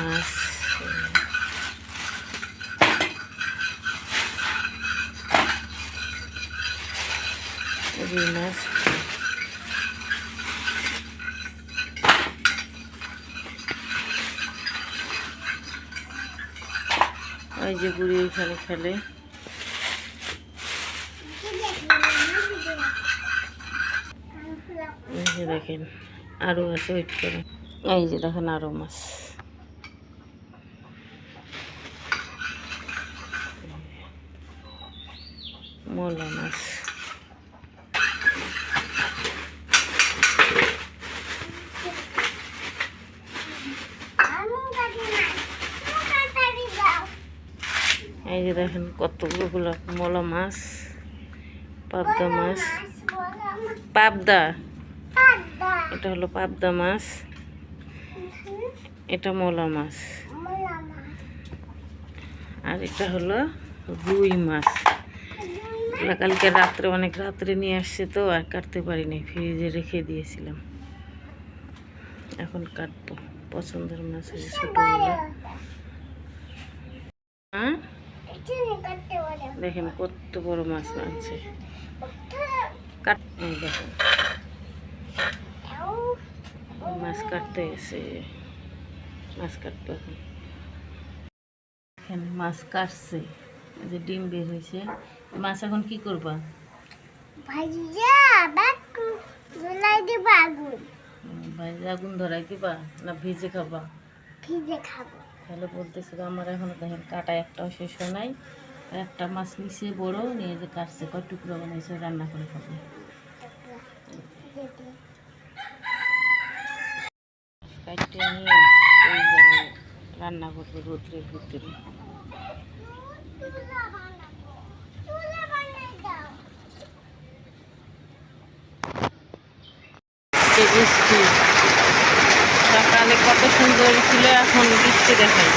মাছ, রুই মাছ, ওই যে বুড়ি ওইখানে খেলে। এই যে দেখেন আরও আছে, ওয়েট করে। এই যে দেখেন আরও মাছ, মলা মাছ। এই যে দেখেন কতগুলো মলা মাছ, পাবদা মাছ, পাবদা, এটা হলো পাবদা মাছ, এটা মলা মাছ, আর এটা হলো রুই মাছ। কালকে রাত্রে অনেক রাত্রে নিয়ে আসছে তো আর কাটতে পারিনি, ফ্রিজে রেখে দিয়েছিলাম। এখন কাটবো। পছন্দের মাছ আছে ছোটগুলো। হ্যাঁ দেখেন কত বড় মাছ আনছে। দেখেন মাছ কাটতে গেছে, মাছ কাটবো এখন। এখানে মাছ কাটছে, যে ডিম বের হয়েছে। মাছ এখন কি করবা? আগুন ধরাই দিবা না ভিজে খাবা? ভিজে খাবো। তাহলে বলতেছিল আমার এখনো দেখেন কাটা একটাও শেষ হয় নাই। একটা মাছ নিচে বড় নিয়ে যে কাটছে, কয় টুকরো বানাইছে, রান্না করে খাবো। কাটতে নিয়ে রান্না করবো রোদ্রের ভিতরে। বৃষ্টি সকালে কত সুন্দর ছিল, এখন বৃষ্টি দেখাই।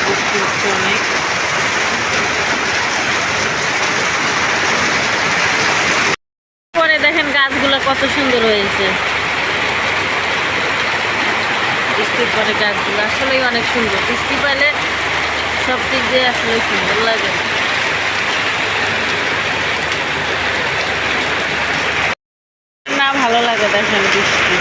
বৃষ্টি হচ্ছে অনেক। পরে দেখেন গাছগুলো কত সুন্দর হয়েছে, বৃষ্টির পরে গাছগুলো আসলেই অনেক সুন্দর। বৃষ্টি পেলে সব দিক দিয়ে আসলে সুন্দর লাগে। না ভালো লাগে দেখেন বৃষ্টি।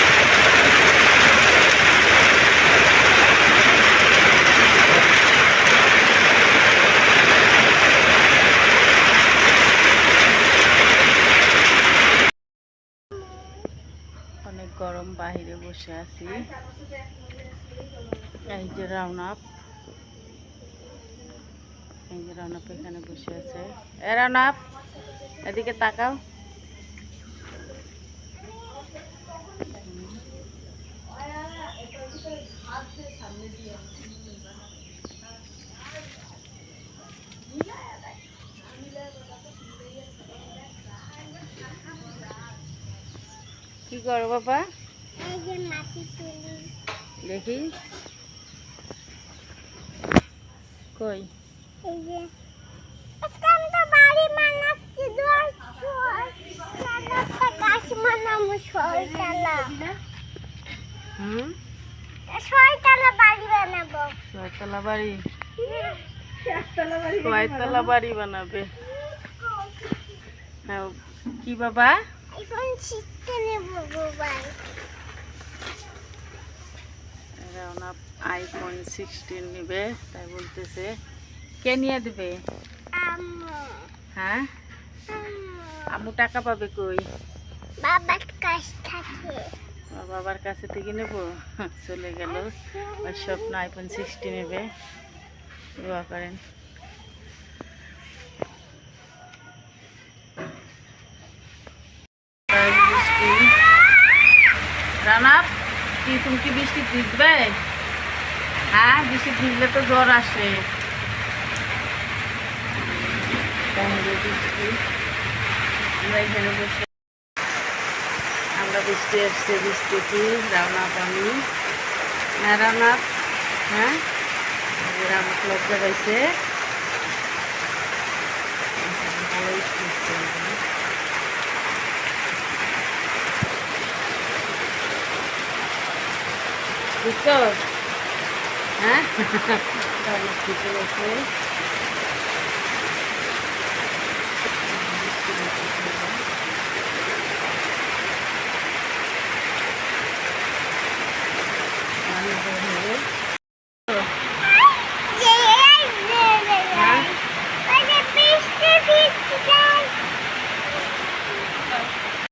অনেক গরম, বাহিরে বসে আছি। এই যে রাউনাপ, এই যে রাউনাপ এখানে বসে আছে। এ রাউনাপ এদিকে তাকাও। কি করো বাবা? দেখি কই ছয়তলা বাড়ি, ছয়তলা বাড়ি বানাবে। কি বাবা? আইফোন 16 নিবে তাই বলতেছে। কে নিয়ে দিবে? হ্যাঁ আম্মু টাকা পাবে কই? বাবার কাছ থেকে। বাবার কাছে থেকে নেবো? চলে গেল, ওর স্বপ্ন আইফোন 16 নেবে। দোয়া করেন। রানাপ কি তুমি কি বৃষ্টি ভিজবে? হ্যাঁ বৃষ্টি ভিজলে তো জ্বর আসে। আমরা এখানে বসে, আমরা বৃষ্টি আসছে, বৃষ্টি কি রানাপ আমি। হ্যাঁ রানাপ, হ্যাঁ রানাপ লজ্জা পাইছে। ভালোই বুঝছো? হ্যাঁ, রান্না খেতে গেছে।